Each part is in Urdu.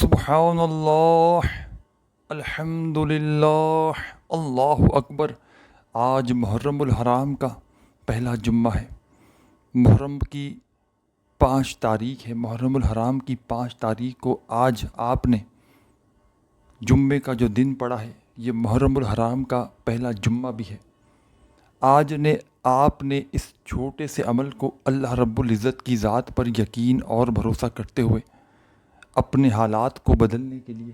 سبحان اللہ، الحمد للہ، اللہ اکبر۔ آج محرم الحرام کا پہلا جمعہ ہے۔ محرم کی 5 تاریخ ہے، محرم الحرام کی 5 تاریخ کو آج آپ نے جمعے کا جو دن پڑا ہے، یہ محرم الحرام کا پہلا جمعہ بھی ہے۔ آج آپ نے اس چھوٹے سے عمل کو اللہ رب العزت کی ذات پر یقین اور بھروسہ کرتے ہوئے اپنے حالات کو بدلنے کے لیے،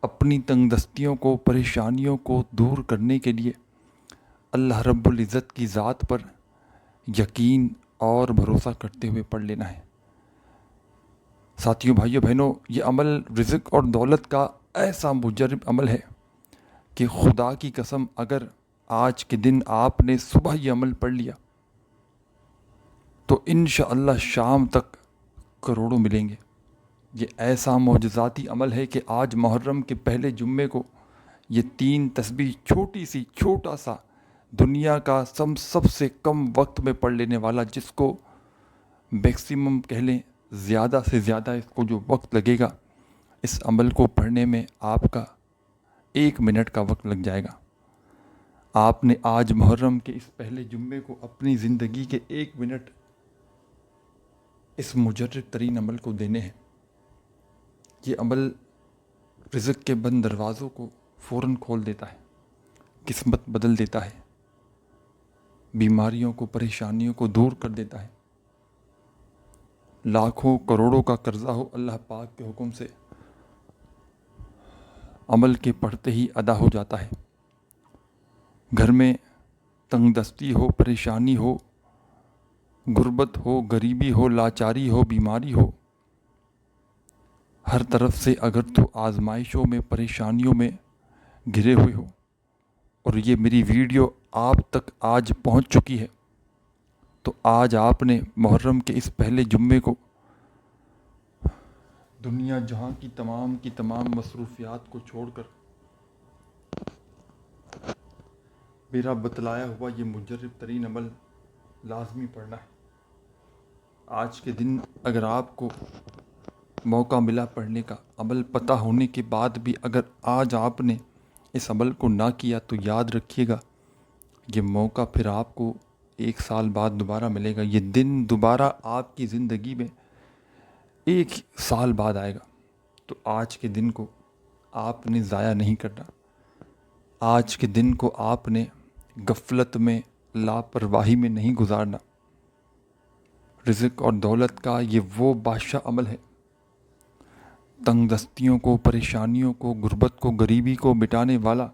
اپنی تنگ دستیوں کو، پریشانیوں کو دور کرنے کے لیے اللہ رب العزت کی ذات پر یقین اور بھروسہ کرتے ہوئے پڑھ لینا ہے۔ ساتھیوں، بھائیوں، بہنوں، یہ عمل رزق اور دولت کا ایسا مجرب عمل ہے کہ خدا کی قسم اگر آج کے دن آپ نے صبح یہ عمل پڑھ لیا تو انشاءاللہ شام تک کروڑوں ملیں گے۔ یہ ایسا معجزاتی عمل ہے کہ آج محرم کے پہلے جمعے کو یہ 3 تسبیح چھوٹا سا دنیا کا سب سے کم وقت میں پڑھ لینے والا، جس کو میکسیمم کہہ لیں، زیادہ سے زیادہ اس کو جو وقت لگے گا اس عمل کو پڑھنے میں آپ کا 1 منٹ کا وقت لگ جائے گا۔ آپ نے آج محرم کے اس پہلے جمعے کو اپنی زندگی کے 1 منٹ اس مجرب ترین عمل کو دینے ہیں۔ یہ عمل رزق کے بند دروازوں کو فوراً کھول دیتا ہے، قسمت بدل دیتا ہے، بیماریوں کو، پریشانیوں کو دور کر دیتا ہے۔ لاکھوں کروڑوں کا قرضہ ہو، اللہ پاک کے حکم سے عمل کے پڑھتے ہی ادا ہو جاتا ہے۔ گھر میں تنگ دستی ہو، پریشانی ہو، غربت ہو، غریبی ہو، لاچاری ہو، بیماری ہو، ہر طرف سے اگر تو آزمائشوں میں، پریشانیوں میں گھرے ہوئے ہو اور یہ میری ویڈیو آپ تک آج پہنچ چکی ہے، تو آج آپ نے محرم کے اس پہلے جمعے کو دنیا جہاں کی تمام مصروفیات کو چھوڑ کر میرا بتلایا ہوا یہ مجرب ترین عمل لازمی پڑھنا ہے۔ آج کے دن اگر آپ کو موقع ملا پڑھنے کا، عمل پتہ ہونے کے بعد بھی اگر آج آپ نے اس عمل کو نہ کیا تو یاد رکھیے گا، یہ موقع پھر آپ کو 1 سال بعد دوبارہ ملے گا۔ یہ دن دوبارہ آپ کی زندگی میں 1 سال بعد آئے گا۔ تو آج کے دن کو آپ نے ضائع نہیں کرنا۔ آج کے دن کو آپ نے غفلت میں، لاپرواہی میں نہیں گزارنا۔ رزق اور دولت کا یہ وہ بادشاہ عمل ہے، تنگ دستیوں کو، پریشانیوں کو، غربت کو، غریبی کو مٹانے والا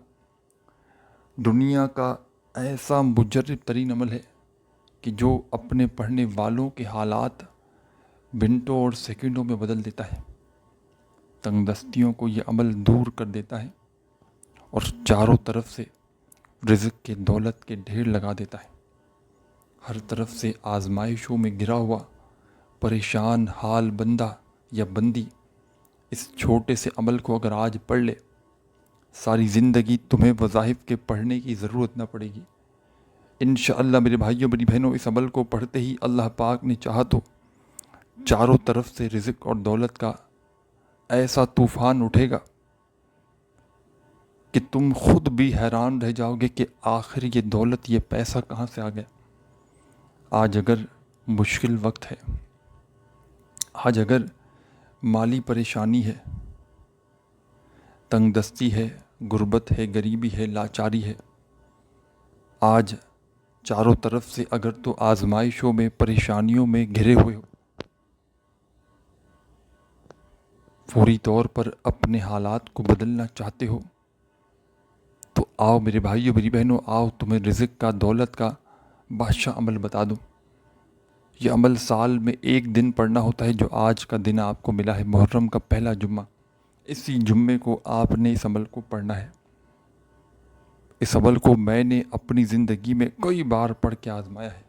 دنیا کا ایسا مجرب ترین عمل ہے کہ جو اپنے پڑھنے والوں کے حالات منٹوں اور سیکنڈوں میں بدل دیتا ہے۔ تنگ دستیوں کو یہ عمل دور کر دیتا ہے اور چاروں طرف سے رزق کے، دولت کے ڈھیر لگا دیتا ہے۔ ہر طرف سے آزمائشوں میں گرا ہوا پریشان حال بندہ یا بندی اس چھوٹے سے عمل کو اگر آج پڑھ لے، ساری زندگی تمہیں وظائف کے پڑھنے کی ضرورت نہ پڑے گی۔ انشاءاللہ میرے بھائیوں، میری بہنوں، اس عمل کو پڑھتے ہی اللہ پاک نے چاہا تو چاروں طرف سے رزق اور دولت کا ایسا طوفان اٹھے گا کہ تم خود بھی حیران رہ جاؤ گے کہ آخر یہ دولت، یہ پیسہ کہاں سے آ گیا۔ آج اگر مشکل وقت ہے، آج اگر مالی پریشانی ہے، تنگ دستی ہے، غربت ہے، غریبی ہے، لاچاری ہے، آج چاروں طرف سے اگر تو آزمائشوں میں، پریشانیوں میں گھرے ہوئے ہو، فوری طور پر اپنے حالات کو بدلنا چاہتے ہو، تو آؤ میرے بھائیوں، میری بہنوں، آؤ تمہیں رزق کا، دولت کا بادشاہ عمل بتا دوں۔ یہ عمل سال میں 1 دن پڑھنا ہوتا ہے، جو آج کا دن آپ کو ملا ہے، محرم کا پہلا جمعہ۔ اسی جمعے کو آپ نے اس عمل کو پڑھنا ہے۔ اس عمل کو میں نے اپنی زندگی میں کئی بار پڑھ کے آزمایا ہے۔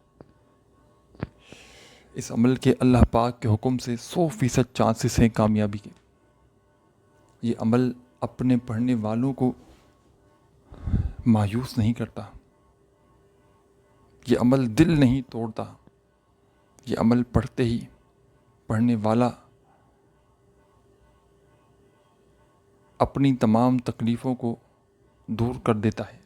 اس عمل کے اللہ پاک کے حکم سے 100% چانسز ہیں کامیابی کے۔ یہ عمل اپنے پڑھنے والوں کو مایوس نہیں کرتا، یہ عمل دل نہیں توڑتا، یہ عمل پڑھتے ہی پڑھنے والا اپنی تمام تکلیفوں کو دور کر دیتا ہے۔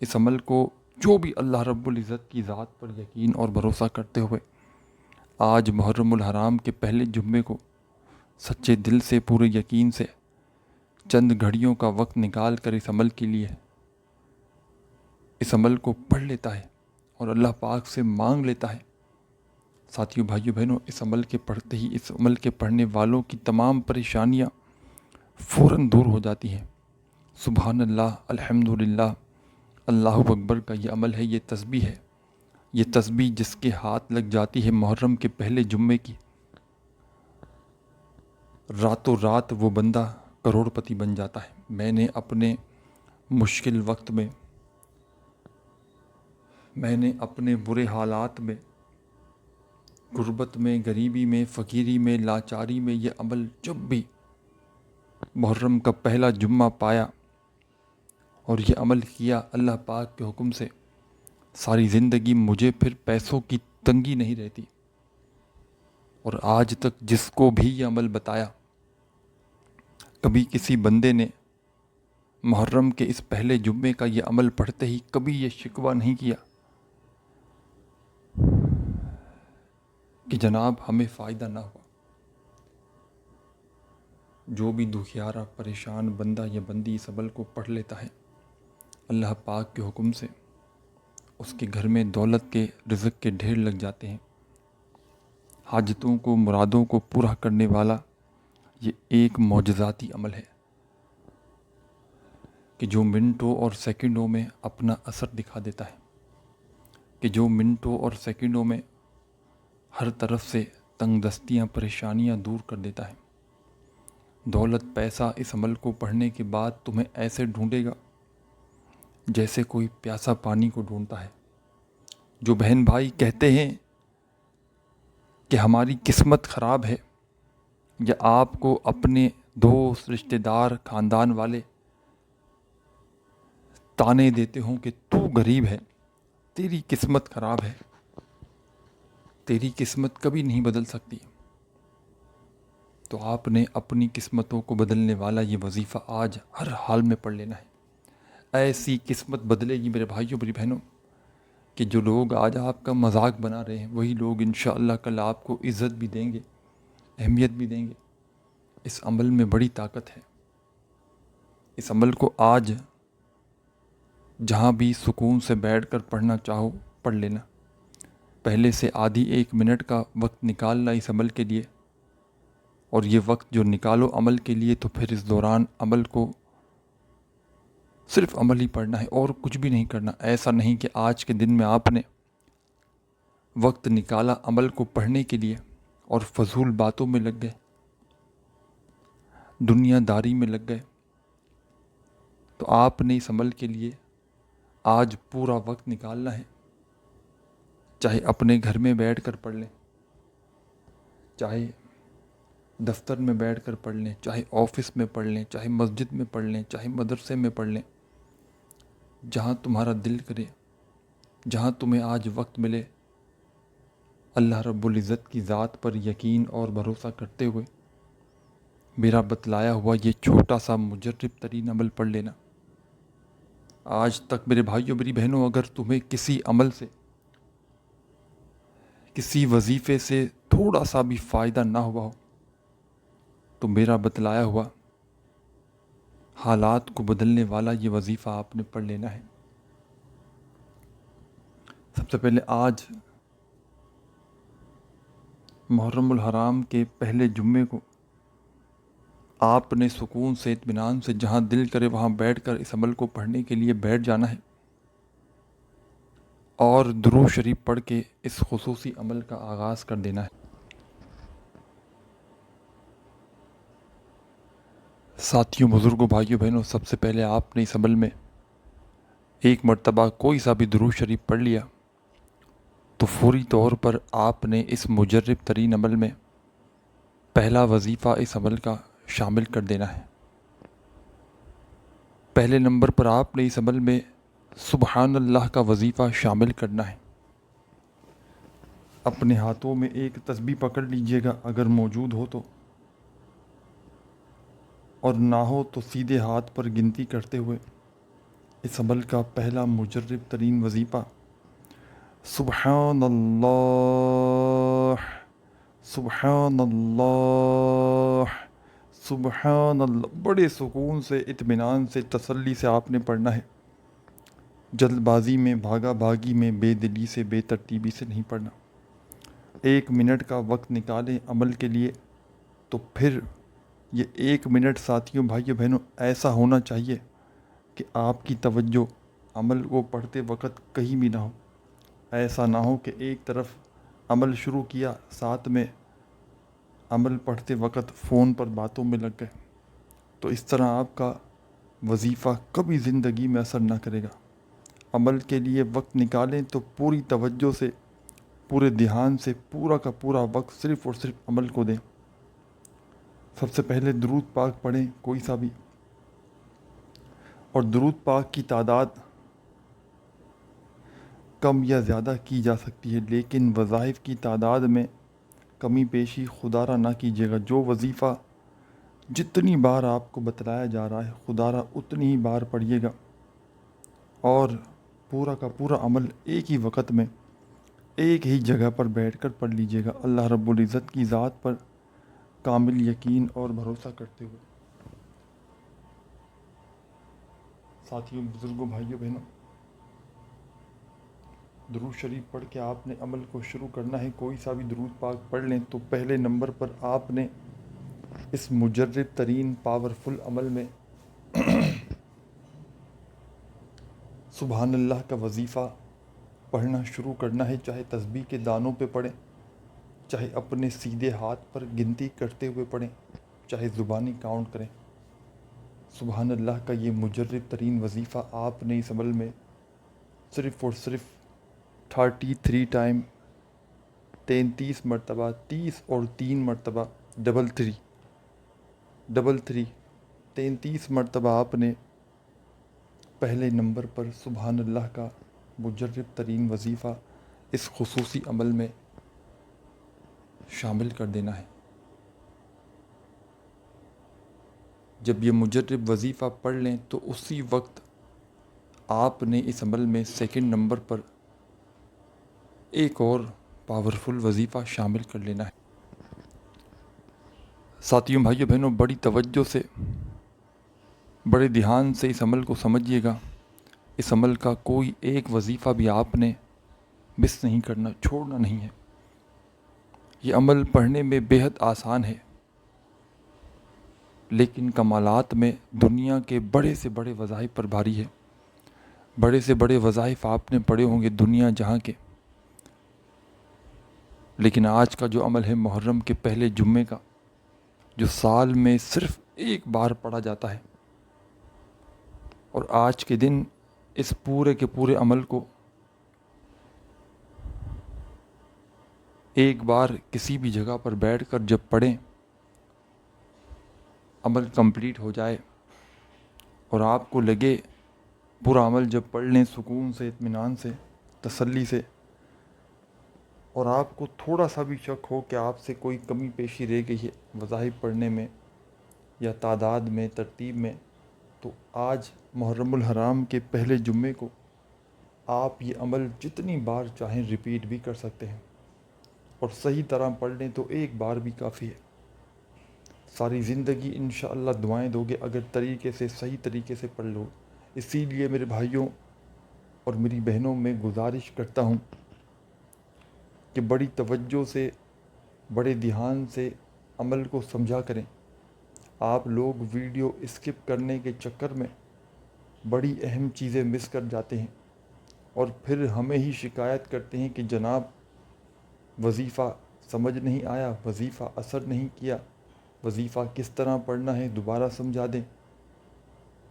اس عمل کو جو بھی اللہ رب العزت کی ذات پر یقین اور بھروسہ کرتے ہوئے آج محرم الحرام کے پہلے جمعے کو سچے دل سے پورے یقین سے چند گھڑیوں کا وقت نکال کر اس عمل کے لیے اس عمل کو پڑھ لیتا ہے اور اللہ پاک سے مانگ لیتا ہے، ساتھیوں بھائیوں بہنوں، اس عمل کے پڑھتے ہی اس عمل کے پڑھنے والوں کی تمام پریشانیاں فوراً دور ہو جاتی ہیں۔ سبحان اللہ، الحمدللہ، اللہ اکبر کا یہ عمل ہے، یہ تسبیح ہے۔ یہ تسبیح جس کے ہاتھ لگ جاتی ہے محرم کے پہلے جمعے کی، راتوں رات وہ بندہ کروڑ پتی بن جاتا ہے۔ میں نے اپنے مشکل وقت میں، میں نے اپنے برے حالات میں، غربت میں، غریبی میں، فقیری میں، لاچاری میں یہ عمل جب بھی محرم کا پہلا جمعہ پایا اور یہ عمل کیا، اللہ پاک کے حکم سے ساری زندگی مجھے پھر پیسوں کی تنگی نہیں رہتی۔ اور آج تک جس کو بھی یہ عمل بتایا، کبھی کسی بندے نے محرم کے اس پہلے جمعے کا یہ عمل پڑھتے ہی کبھی یہ شکوہ نہیں کیا کہ جناب ہمیں فائدہ نہ ہوا۔ جو بھی دکھیارا پریشان بندہ یا بندی اس عمل کو پڑھ لیتا ہے، اللہ پاک کے حکم سے اس کے گھر میں دولت کے، رزق کے ڈھیر لگ جاتے ہیں۔ حاجتوں کو، مرادوں کو پورا کرنے والا یہ ایک معجزاتی عمل ہے کہ جو منٹوں اور سیکنڈوں میں اپنا اثر دکھا دیتا ہے، کہ جو منٹوں اور سیکنڈوں میں ہر طرف سے تنگ دستیاں، پریشانیاں دور کر دیتا ہے۔ دولت، پیسہ اس عمل کو پڑھنے کے بعد تمہیں ایسے ڈھونڈے گا جیسے کوئی پیاسا پانی کو ڈھونڈتا ہے۔ جو بہن بھائی کہتے ہیں کہ ہماری قسمت خراب ہے، یا آپ کو اپنے دوست، رشتہ دار، خاندان والے تانے دیتے ہوں کہ تو غریب ہے، تیری قسمت خراب ہے، تیری قسمت کبھی نہیں بدل سکتی، تو آپ نے اپنی قسمتوں کو بدلنے والا یہ وظیفہ آج ہر حال میں پڑھ لینا ہے۔ ایسی قسمت بدلے گی میرے بھائیوں، میری بہنوں، کہ جو لوگ آج آپ کا مذاق بنا رہے ہیں وہی لوگ انشاءاللہ کل آپ کو عزت بھی دیں گے، اہمیت بھی دیں گے۔ اس عمل میں بڑی طاقت ہے۔ اس عمل کو آج جہاں بھی سکون سے بیٹھ کر پڑھنا چاہو پڑھ لینا۔ پہلے سے آدھی 1 منٹ کا وقت نکالنا اس عمل کے لیے، اور یہ وقت جو نکالو عمل کے لیے تو پھر اس دوران عمل کو صرف عمل ہی پڑھنا ہے اور کچھ بھی نہیں کرنا۔ ایسا نہیں کہ آج کے دن میں آپ نے وقت نکالا عمل کو پڑھنے کے لیے اور فضول باتوں میں لگ گئے، دنیا داری میں لگ گئے، تو آپ نے اس عمل کے لیے آج پورا وقت نکالنا ہے۔ چاہے اپنے گھر میں بیٹھ کر پڑھ لیں، چاہے دفتر میں بیٹھ کر پڑھ لیں، چاہے آفس میں پڑھ لیں، چاہے مسجد میں پڑھ لیں، چاہے مدرسے میں پڑھ لیں، جہاں تمہارا دل کرے، جہاں تمہیں آج وقت ملے، اللہ رب العزت کی ذات پر یقین اور بھروسہ کرتے ہوئے میرا بتلایا ہوا یہ چھوٹا سا مجرب ترین عمل پڑھ لینا۔ آج تک میرے بھائیوں، میری بہنوں، اگر تمہیں کسی عمل سے، کسی وظیفے سے تھوڑا سا بھی فائدہ نہ ہوا ہو تو میرا بتلایا ہوا حالات کو بدلنے والا یہ وظیفہ آپ نے پڑھ لینا ہے۔ سب سے پہلے آج محرم الحرام کے پہلے جمعے کو آپ نے سکون سے، اطمینان سے، جہاں دل کرے وہاں بیٹھ کر اس عمل کو پڑھنے کے لیے بیٹھ جانا ہے، اور درود شریف پڑھ کے اس خصوصی عمل کا آغاز کر دینا ہے۔ ساتھیوں، بزرگوں، بھائیوں، بہنوں، سب سے پہلے آپ نے اس عمل میں ایک مرتبہ کوئی سا بھی درود شریف پڑھ لیا تو فوری طور پر آپ نے اس مجرب ترین عمل میں پہلا وظیفہ اس عمل کا شامل کر دینا ہے۔ پہلے نمبر پر آپ نے اس عمل میں سبحان اللہ کا وظیفہ شامل کرنا ہے۔ اپنے ہاتھوں میں ایک تسبیح پکڑ لیجئے گا اگر موجود ہو تو، اور نہ ہو تو سیدھے ہاتھ پر گنتی کرتے ہوئے اس عمل کا پہلا مجرب ترین وظیفہ سبحان اللہ، سبحان اللہ، سبحان اللہ بڑے سکون سے، اطمینان سے، تسلی سے آپ نے پڑھنا ہے۔ جلد بازی میں، بھاگا بھاگی میں، بے دلی سے، بے ترتیبی سے نہیں پڑھنا۔ 1 منٹ کا وقت نکالیں عمل کے لیے، تو پھر یہ 1 منٹ ساتھیوں، بھائیوں، بہنوں ایسا ہونا چاہیے کہ آپ کی توجہ عمل کو پڑھتے وقت کہیں بھی نہ ہو۔ ایسا نہ ہو کہ ایک طرف عمل شروع کیا، ساتھ میں عمل پڑھتے وقت فون پر باتوں میں لگ گئے، تو اس طرح آپ کا وظیفہ کبھی زندگی میں اثر نہ کرے گا۔ عمل کے لیے وقت نکالیں تو پوری توجہ سے، پورے دھیان سے، پورا کا پورا وقت صرف اور صرف عمل کو دیں۔ سب سے پہلے درود پاک پڑھیں، کوئی سا بھی، اور درود پاک کی تعداد کم یا زیادہ کی جا سکتی ہے، لیکن وظائف کی تعداد میں کمی بیشی خدا را نہ کیجیے گا۔ جو وظیفہ جتنی بار آپ کو بتلایا جا رہا ہے، خدا را اتنی ہی بار پڑھیے گا، اور پورا کا پورا عمل ایک ہی وقت میں ایک ہی جگہ پر بیٹھ کر پڑھ لیجیے گا، اللہ رب العزت کی ذات پر کامل یقین اور بھروسہ کرتے ہوئے۔ ساتھیوں، بزرگوں، بھائیوں، بہنوں، درود شریف پڑھ کے آپ نے عمل کو شروع کرنا ہے۔ کوئی سا بھی درود پاک پڑھ لیں تو پہلے نمبر پر آپ نے اس مجرب ترین پاورفل عمل میں سبحان اللہ کا وظیفہ پڑھنا شروع کرنا ہے، چاہے تسبیح کے دانوں پہ پڑھیں، چاہے اپنے سیدھے ہاتھ پر گنتی کرتے ہوئے پڑھیں، چاہے زبانی کاؤنٹ کریں۔ سبحان اللہ کا یہ مجرب ترین وظیفہ آپ نے اس عمل میں صرف اور صرف 33 ٹائم، 33 مرتبہ، 30 اور 3 مرتبہ، ڈبل تھری 33 مرتبہ آپ نے پہلے نمبر پر سبحان اللہ کا مجرب ترین وظیفہ اس خصوصی عمل میں شامل کر دینا ہے۔ جب یہ مجرب وظیفہ پڑھ لیں تو اسی وقت آپ نے اس عمل میں سیکنڈ نمبر پر ایک اور پاورفل وظیفہ شامل کر لینا ہے۔ ساتھیوں، بھائیوں، بہنوں، بڑی توجہ سے، بڑے دھیان سے اس عمل کو سمجھیے گا۔ اس عمل کا کوئی ایک وظیفہ بھی آپ نے مس نہیں کرنا، چھوڑنا نہیں ہے۔ یہ عمل پڑھنے میں بے حد آسان ہے، لیکن کمالات میں دنیا کے بڑے سے بڑے وظائف پر بھاری ہے۔ بڑے سے بڑے وظائف آپ نے پڑھے ہوں گے دنیا جہاں کے، لیکن آج کا جو عمل ہے محرم کے پہلے جمعے کا، جو سال میں صرف ایک بار پڑھا جاتا ہے، اور آج کے دن اس پورے کے پورے عمل کو ایک بار کسی بھی جگہ پر بیٹھ کر جب پڑھیں، عمل کمپلیٹ ہو جائے اور آپ کو لگے پورا عمل جب پڑھ لیں سکون سے، اطمینان سے، تسلی سے، اور آپ کو تھوڑا سا بھی شک ہو کہ آپ سے کوئی کمی پیشی رہ گئی ہے وظائف پڑھنے میں یا تعداد میں، ترتیب میں، تو آج محرم الحرام کے پہلے جمعے کو آپ یہ عمل جتنی بار چاہیں ریپیٹ بھی کر سکتے ہیں، اور صحیح طرح پڑھ لیں تو ایک بار بھی کافی ہے۔ ساری زندگی انشاءاللہ دعائیں دو گے اگر طریقے سے، صحیح طریقے سے پڑھ لو۔ اسی لیے میرے بھائیوں اور میری بہنوں میں گزارش کرتا ہوں کہ بڑی توجہ سے، بڑے دھیان سے عمل کو سمجھا کریں۔ آپ لوگ ویڈیو اسکپ کرنے کے چکر میں بڑی اہم چیزیں مس کر جاتے ہیں، اور پھر ہمیں ہی شکایت کرتے ہیں کہ جناب وظیفہ سمجھ نہیں آیا، وظیفہ اثر نہیں کیا، وظیفہ کس طرح پڑھنا ہے دوبارہ سمجھا دیں۔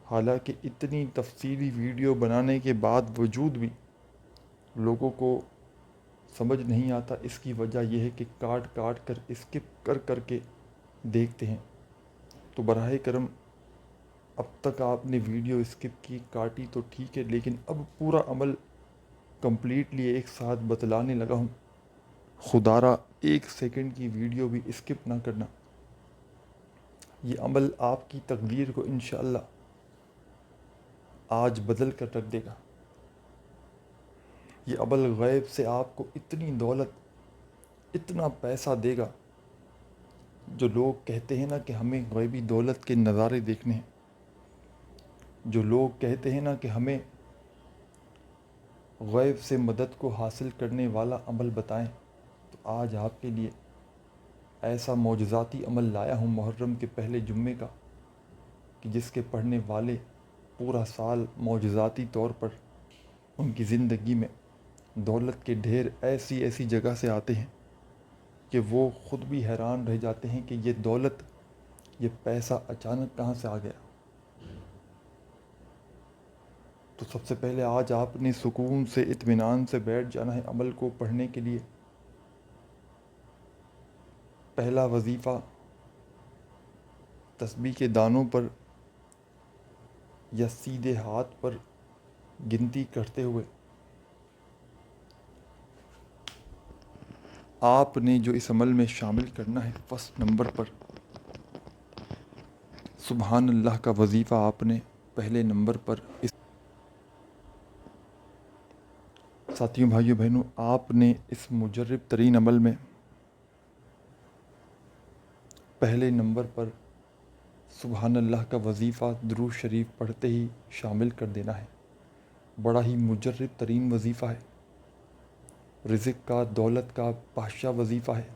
حالانکہ اتنی تفصیلی ویڈیو بنانے کے بعد وجود بھی لوگوں کو سمجھ نہیں آتا، اس کی وجہ یہ ہے کہ کاٹ کر اسکپ کر کے دیکھتے ہیں۔ تو براہ کرم اب تک آپ نے ویڈیو اسکپ کی، کاٹی تو ٹھیک ہے، لیکن اب پورا عمل کمپلیٹلی ایک ساتھ بتلانے لگا ہوں، خدا را 1 سیکنڈ کی ویڈیو بھی اسکپ نہ کرنا۔ یہ عمل آپ کی تقدیر کو انشاءاللہ آج بدل کر رکھ دے گا۔ یہ عمل غیب سے آپ کو اتنی دولت، اتنا پیسہ دے گا۔ جو لوگ کہتے ہیں نا کہ ہمیں غیبی دولت کے نظارے دیکھنے ہیں، جو لوگ کہتے ہیں نا کہ ہمیں غیب سے مدد کو حاصل کرنے والا عمل بتائیں، تو آج آپ کے لیے ایسا معجزاتی عمل لایا ہوں محرم کے پہلے جمعے کا، کہ جس کے پڑھنے والے پورا سال معجزاتی طور پر ان کی زندگی میں دولت کے ڈھیر ایسی ایسی جگہ سے آتے ہیں کہ وہ خود بھی حیران رہ جاتے ہیں کہ یہ دولت، یہ پیسہ اچانک کہاں سے آ گیا۔ تو سب سے پہلے آج آپ نے سکون سے، اطمینان سے بیٹھ جانا ہے عمل کو پڑھنے کے لیے۔ پہلا وظیفہ تسبیح کے دانوں پر یا سیدھے ہاتھ پر گنتی کرتے ہوئے آپ نے جو اس عمل میں شامل کرنا ہے، فرسٹ نمبر پر سبحان اللہ کا وظیفہ آپ نے پہلے نمبر پر ساتھیوں، بھائیوں، بہنوں، آپ نے اس مجرب ترین عمل میں پہلے نمبر پر سبحان اللہ کا وظیفہ درود شریف پڑھتے ہی شامل کر دینا ہے۔ بڑا ہی مجرب ترین وظیفہ ہے، رزق کا، دولت کا بادشاہ وظیفہ ہے۔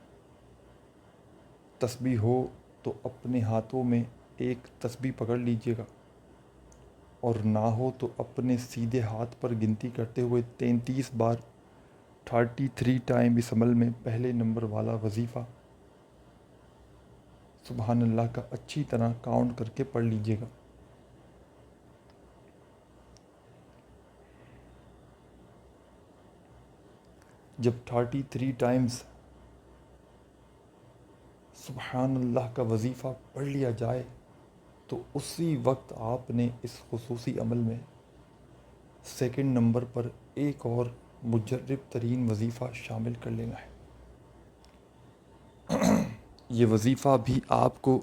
تسبیح ہو تو اپنے ہاتھوں میں ایک تسبیح پکڑ لیجئے گا، اور نہ ہو تو اپنے سیدھے ہاتھ پر گنتی کرتے ہوئے 33 بار 33 ٹائم اس عمل میں پہلے نمبر والا وظیفہ سبحان اللہ کا اچھی طرح کاؤنٹ کر کے پڑھ لیجئے گا۔ جب 33 ٹائمز سبحان اللہ کا وظیفہ پڑھ لیا جائے تو اسی وقت آپ نے اس خصوصی عمل میں سیکنڈ نمبر پر ایک اور مجرب ترین وظیفہ شامل کر لینا ہے۔ یہ وظیفہ بھی آپ کو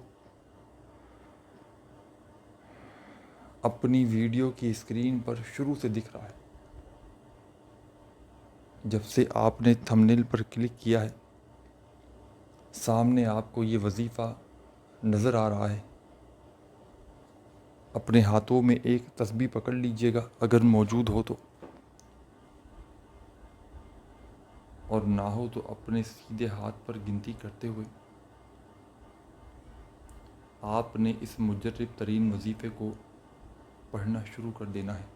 اپنی ویڈیو کی اسکرین پر شروع سے دکھ رہا ہے۔ جب سے آپ نے تھمبنیل پر کلک کیا ہے، سامنے آپ کو یہ وظیفہ نظر آ رہا ہے۔ اپنے ہاتھوں میں ایک تسبیح پکڑ لیجئے گا اگر موجود ہو تو، اور نہ ہو تو اپنے سیدھے ہاتھ پر گنتی کرتے ہوئے آپ نے اس مجرب ترین وظیفے کو پڑھنا شروع کر دینا ہے۔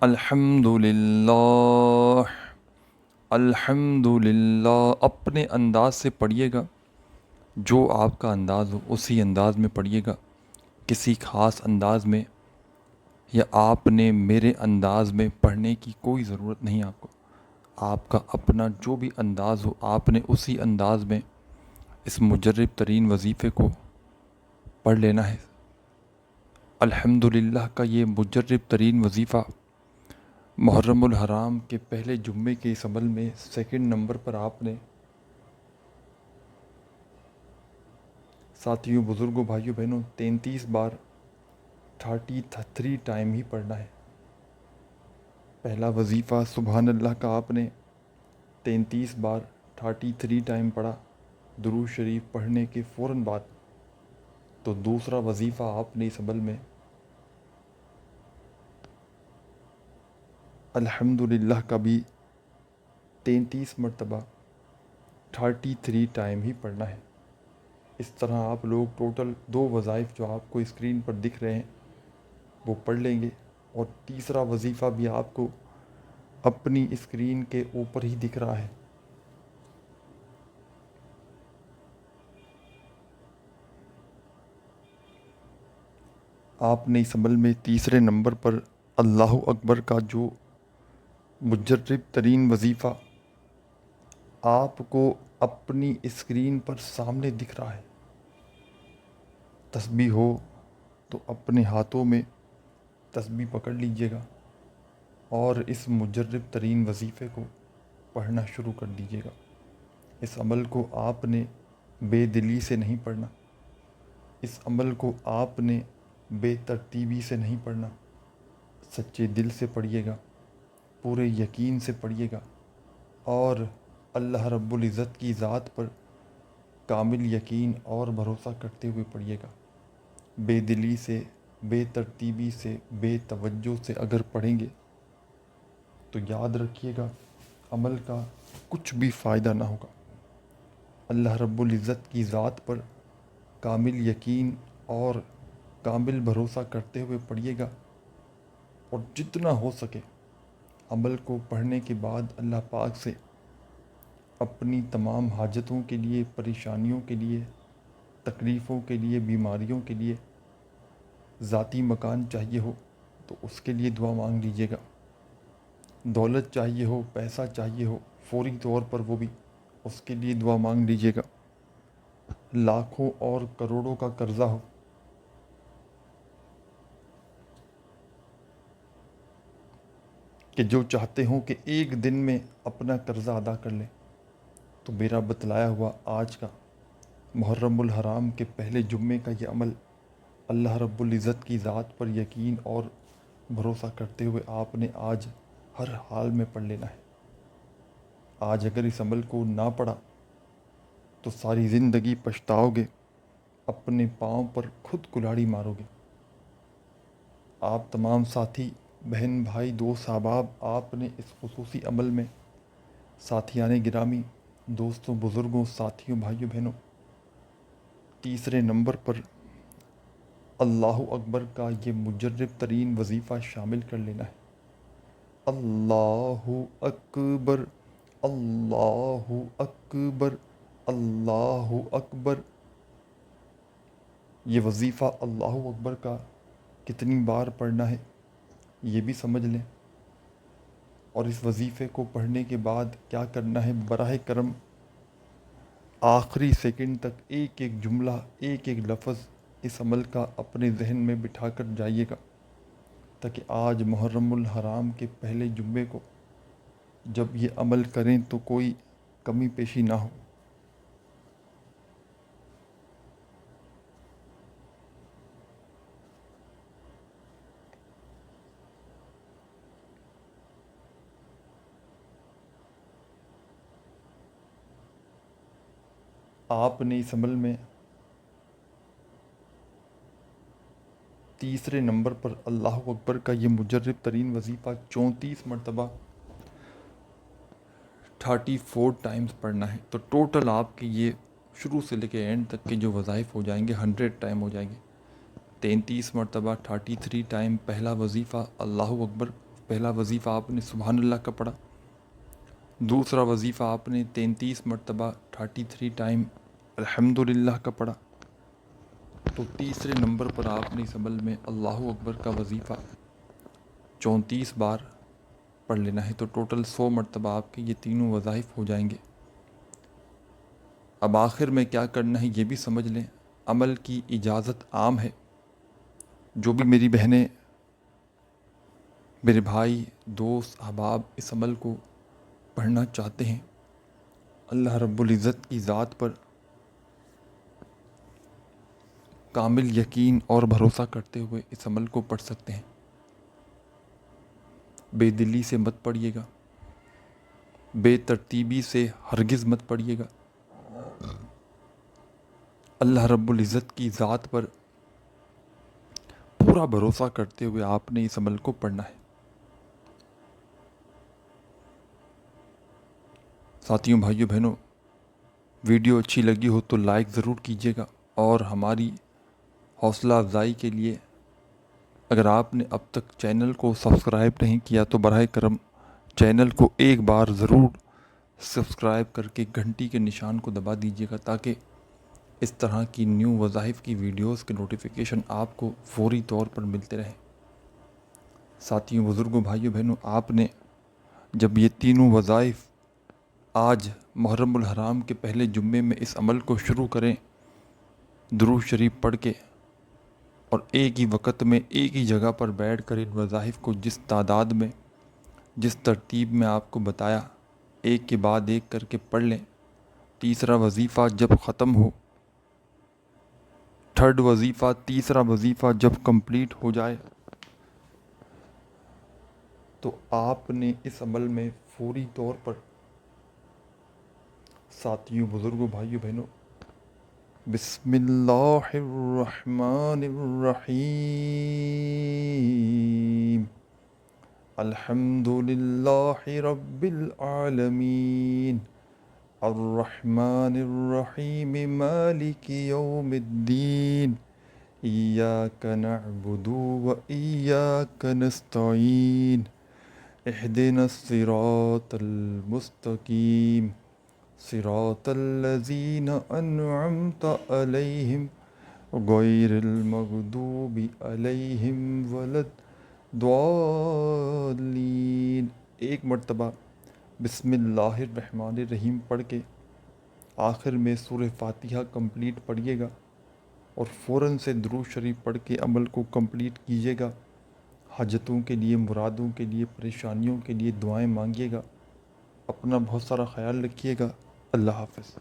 الحمدللہ، الحمدللہ۔ اپنے انداز سے پڑھیے گا، جو آپ کا انداز ہو اسی انداز میں پڑھیے گا، کسی خاص انداز میں یا آپ نے میرے انداز میں پڑھنے کی کوئی ضرورت نہیں۔ آپ کا اپنا جو بھی انداز ہو، آپ نے اسی انداز میں اس مجرب ترین وظیفے کو پڑھ لینا ہے۔ الحمدللہ کا یہ مجرب ترین وظیفہ محرم الحرام کے پہلے جمعے کے اس عمل میں سیکنڈ نمبر پر آپ نے ساتھیوں، بزرگوں، بھائیوں، بہنوں 33 بار 33 ٹائم ہی پڑھنا ہے۔ پہلا وظیفہ سبحان اللہ کا آپ نے 33 بار 33 ٹائم پڑھا درود شریف پڑھنے کے فوراً بعد، تو دوسرا وظیفہ آپ نے اس عمل میں الحمدللہ کا بھی 33 مرتبہ 33 ٹائم ہی پڑھنا ہے۔ اس طرح آپ لوگ ٹوٹل 2 وظائف جو آپ کو اسکرین پر دکھ رہے ہیں وہ پڑھ لیں گے، اور تیسرا وظیفہ بھی آپ کو اپنی اسکرین کے اوپر ہی دکھ رہا ہے۔ آپ نے اس عمل میں تیسرے نمبر پر اللہ اکبر کا جو مجرب ترین وظیفہ آپ کو اپنی اسکرین پر سامنے دکھ رہا ہے، تسبیح ہو تو اپنے ہاتھوں میں تسبیح پکڑ لیجئے گا، اور اس مجرب ترین وظیفے کو پڑھنا شروع کر دیجیے گا۔ اس عمل کو آپ نے بے دلی سے نہیں پڑھنا، اس عمل کو آپ نے بے ترتیبی سے نہیں پڑھنا، سچے دل سے پڑھیے گا، پورے یقین سے پڑھیے گا، اور اللہ رب العزت کی ذات پر کامل یقین اور بھروسہ کرتے ہوئے پڑھیے گا۔ بے دلی سے، بے ترتیبی سے، بے توجہ سے اگر پڑھیں گے تو یاد رکھیے گا عمل کا کچھ بھی فائدہ نہ ہوگا۔ اللہ رب العزت کی ذات پر کامل یقین اور کامل بھروسہ کرتے ہوئے پڑھیے گا، اور جتنا ہو سکے عمل کو پڑھنے کے بعد اللہ پاک سے اپنی تمام حاجتوں کے لیے، پریشانیوں کے لیے، تکلیفوں کے لیے، بیماریوں کے لیے، ذاتی مکان چاہیے ہو تو اس کے لیے دعا مانگ لیجیے گا، دولت چاہیے ہو، پیسہ چاہیے ہو فوری طور پر وہ بھی اس کے لیے دعا مانگ لیجیے گا، لاکھوں اور کروڑوں کا قرضہ ہو کہ جو چاہتے ہوں کہ ایک دن میں اپنا قرضہ ادا کر لیں، تو میرا بتلایا ہوا آج کا محرم الحرام کے پہلے جمعے کا یہ عمل اللہ رب العزت کی ذات پر یقین اور بھروسہ کرتے ہوئے آپ نے آج ہر حال میں پڑھ لینا ہے۔ آج اگر اس عمل کو نہ پڑھا تو ساری زندگی پچھتاؤ گے، اپنے پاؤں پر خود کلاڑی مارو گے۔ آپ تمام ساتھی، بہن، بھائی، دوست، احباب، آپ نے اس خصوصی عمل میں ساتھیان گرامی، دوستوں، بزرگوں، ساتھیوں، بھائیوں، بہنوں، تیسرے نمبر پر اللہ اکبر کا یہ مجرب ترین وظیفہ شامل کر لینا ہے۔ اللہ اکبر، اللہ اکبر، اللہ اکبر۔ یہ وظیفہ اللہ اکبر کا کتنی بار پڑھنا ہے یہ بھی سمجھ لیں، اور اس وظیفے کو پڑھنے کے بعد کیا کرنا ہے، براہ کرم آخری سیکنڈ تک ایک ایک جملہ، ایک ایک لفظ اس عمل کا اپنے ذہن میں بٹھا کر جائیے گا، تاکہ آج محرم الحرام کے پہلے جمعے کو جب یہ عمل کریں تو کوئی کمی پیشی نہ ہو۔ آپ نے اس عمل میں تیسرے نمبر پر اللہ اکبر کا یہ مجرب ترین وظیفہ 34 مرتبہ 34 ٹائمز پڑھنا ہے، تو ٹوٹل آپ کے یہ شروع سے لے کے اینڈ تک کے جو وظائف ہو جائیں گے 100 ٹائم ہو جائیں گے۔ 33 مرتبہ 33 ٹائم پہلا وظیفہ اللہ اکبر، پہلا وظیفہ آپ نے سبحان اللہ کا پڑھا، دوسرا وظیفہ آپ نے 33 مرتبہ 33 ٹائم الحمدللہ کا پڑھا، تو تیسرے نمبر پر آپ نے اس عمل میں اللہ اکبر کا وظیفہ 34 بار پڑھ لینا ہے، تو ٹوٹل 100 مرتبہ آپ کے یہ تینوں وظائف ہو جائیں گے۔ اب آخر میں کیا کرنا ہے یہ بھی سمجھ لیں۔ عمل کی اجازت عام ہے، جو بھی میری بہنیں، میرے بھائی، دوست، احباب اس عمل کو پڑھنا چاہتے ہیں، اللہ رب العزت کی ذات پر کامل یقین اور بھروسہ کرتے ہوئے اس عمل کو پڑھ سکتے ہیں۔ بے دلی سے مت پڑھیے گا، بے ترتیبی سے ہرگز مت پڑھیے گا، اللہ رب العزت کی ذات پر پورا بھروسہ کرتے ہوئے آپ نے اس عمل کو پڑھنا ہے۔ ساتھیوں، بھائیوں، بہنوں، ویڈیو اچھی لگی ہو تو لائک ضرور کیجیے گا، اور ہماری حوصلہ افزائی کے لیے اگر آپ نے اب تک چینل کو سبسکرائب نہیں کیا تو براہ کرم چینل کو ایک بار ضرور سبسکرائب کر کے گھنٹی کے نشان کو دبا دیجیے گا، تاکہ اس طرح کی نیو وظائف کی ویڈیوز کے نوٹیفیکیشن آپ کو فوری طور پر ملتے رہیں۔ ساتھیوں، بزرگوں، بھائیوں، بہنوں، آپ نے جب یہ تینوں وظائف آج محرم الحرام کے پہلے جمعے میں اس عمل کو شروع کریں، درود شریف پڑھ کے، اور ایک ہی وقت میں ایک ہی جگہ پر بیٹھ کر ان وظائف کو جس تعداد میں جس ترتیب میں آپ کو بتایا ایک کے بعد ایک کر کے پڑھ لیں. تیسرا وظیفہ جب ختم ہو، تھرڈ وظیفہ، تیسرا وظیفہ جب کمپلیٹ ہو جائے تو آپ نے اس عمل میں فوری طور پر ساتھیوں، بزرگوں، بھائیوں، بہنوں، بسم اللہ الرحمن الرحیم الحمد للہ رب العالمین الرحمن الرحیم مالک یوم الدین ایاک نعبد و ایاک نستعین اہدنا الصراط المستقیم صراط الذین انعمت علیہم غیر المغضوب علیہم ولا الضالین. ایک مرتبہ بسم اللہ الرحمن الرحیم پڑھ کے آخر میں سورہ فاتحہ کمپلیٹ پڑھیے گا اور فوراً سے درود شریف پڑھ کے عمل کو کمپلیٹ کیجیے گا. حاجتوں کے لیے، مرادوں کے لیے، پریشانیوں کے لیے دعائیں مانگیے گا. اپنا بہت سارا خیال رکھیے گا. اللہ حافظ.